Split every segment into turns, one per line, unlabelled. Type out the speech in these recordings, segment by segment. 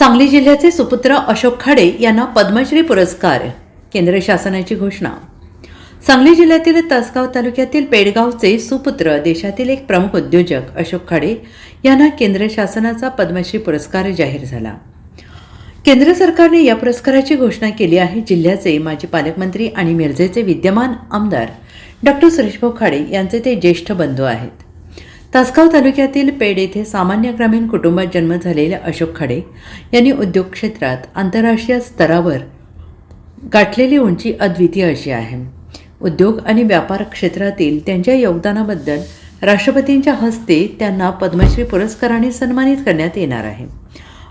सांगली जिल्ह्याचे सुपुत्र अशोक खाडे यांना पद्मश्री पुरस्कार. केंद्र शासनाची घोषणा. सांगली जिल्ह्यातील तासगाव तालुक्यातील पेडगावचे सुपुत्र देशातील एक प्रमुख उद्योजक अशोक खाडे यांना केंद्र शासनाचा पद्मश्री पुरस्कार जाहीर झाला. केंद्र सरकारने या पुरस्काराची घोषणा केली आहे. जिल्ह्याचे माजी पालकमंत्री आणि मिरजेचे विद्यमान आमदार डॉक्टर सुरेशभाऊ खाडे यांचे ते ज्येष्ठ बंधू आहेत. तासगाव तालुक्यातील पेड येथे सामान्य ग्रामीण कुटुंबात जन्म झालेल्या अशोक खाडे यांनी उद्योग क्षेत्रात आंतरराष्ट्रीय स्तरावर गाठलेली उंची अद्वितीय अशी आहे. उद्योग आणि व्यापार क्षेत्रातील त्यांच्या योगदानाबद्दल राष्ट्रपतींच्या हस्ते त्यांना पद्मश्री पुरस्काराने सन्मानित करण्यात येणार आहे.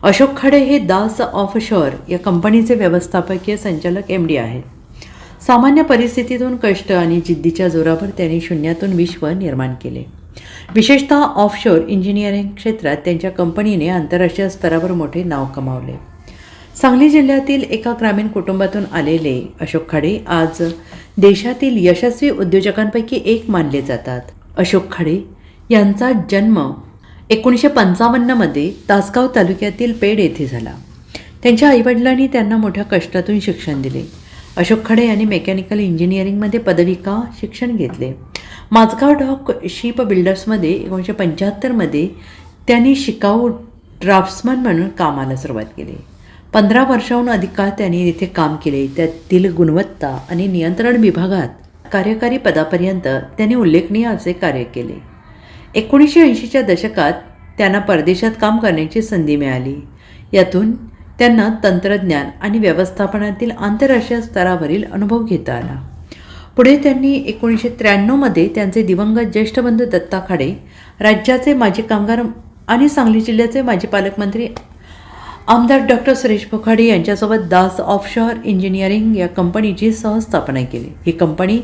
अशोक खाडे हे दास ऑफशोर या कंपनीचे व्यवस्थापकीय संचालक MD आहेत. सामान्य परिस्थितीतून कष्ट आणि जिद्दीच्या जोरावर त्यांनी शून्यातून विश्व निर्माण केले. विशेषतः ऑफशोर इंजिनिअरिंग क्षेत्रात त्यांच्या कंपनीने आंतरराष्ट्रीय स्तरावर मोठे नाव कमावले. सांगली जिल्ह्यातील एका ग्रामीण कुटुंबातून आलेले अशोक खाडे आज देशातील यशस्वी उद्योजकांपैकी एक मानले जातात. अशोक खाडे यांचा जन्म 1955 तासगाव तालुक्यातील पेड येथे झाला. त्यांच्या आईवडिलांनी त्यांना मोठ्या कष्टातून शिक्षण दिले. अशोक खाडे यांनी मेकॅनिकल इंजिनिअरिंगमध्ये पदविका शिक्षण घेतले. माझगाव डॉक शिप बिल्डर्समध्ये 1975 त्यांनी शिकाऊ ड्राफ्ट्समन म्हणून कामाला सुरुवात केली. 15 वर्षाहून अधिक काळ त्यांनी तिथे काम केले. त्यातील गुणवत्ता आणि नियंत्रण विभागात कार्यकारी पदापर्यंत त्यांनी उल्लेखनीय असे कार्य केले. 1980च्या दशकात त्यांना परदेशात काम करण्याची संधी मिळाली. यातून त्यांना तंत्रज्ञान आणि व्यवस्थापनातील आंतरराष्ट्रीय स्तरावरील अनुभव घेता आला. पुढे त्यांनी 1993 त्यांचे दिवंगत ज्येष्ठ बंधू दत्ता खाडे, राज्याचे माजी कामगार आणि सांगली जिल्ह्याचे माजी पालकमंत्री आमदार डॉक्टर सुरेशभाऊ खाडे यांच्यासोबत दास ऑफशोर इंजिनिअरिंग या कंपनीची सहस्थापना केली. ही कंपनी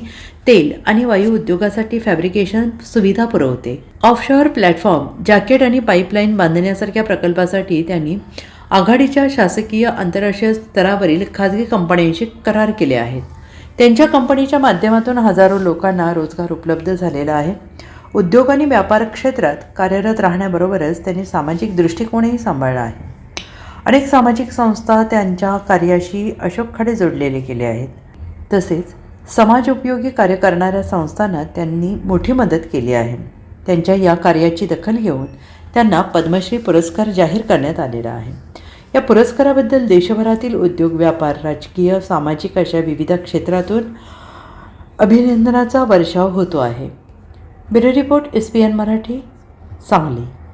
तेल आणि वायू उद्योगासाठी फॅब्रिकेशन सुविधा पुरवते. ऑफशोर प्लॅटफॉर्म, जॅकेट आणि पाईपलाईन बांधण्यासारख्या प्रकल्पासाठी त्यांनी आघाडीच्या शासकीय आंतरराष्ट्रीय स्तरावरील खाजगी कंपन्यांशी करार केले आहेत. त्यांच्या कंपनीच्या माध्यमातून हजारो लोकांना रोजगार उपलब्ध झालेला आहे. उद्योग आणि व्यापार क्षेत्रात कार्यरत राहण्याबरोबरच त्यांनी सामाजिक दृष्टिकोनही सांभाळला आहे. अनेक सामाजिक संस्था त्यांच्या कार्याशी अशोक खाडे जोडलेले गेले आहेत. तसेच समाजोपयोगी कार्य करणाऱ्या संस्थांना त्यांनी मोठी मदत केली आहे. त्यांच्या या कार्याची दखल घेऊन त्यांना पद्मश्री पुरस्कार जाहीर करण्यात आलेला आहे. या पुरस्काराबद्दल देशभरातील उद्योग, व्यापार, राजकीय, सामाजिक अशा विविध क्षेत्रातून अभिनंदनाचा वर्षाव होतो आहे. Bureau report SPN Marathi, Sangli.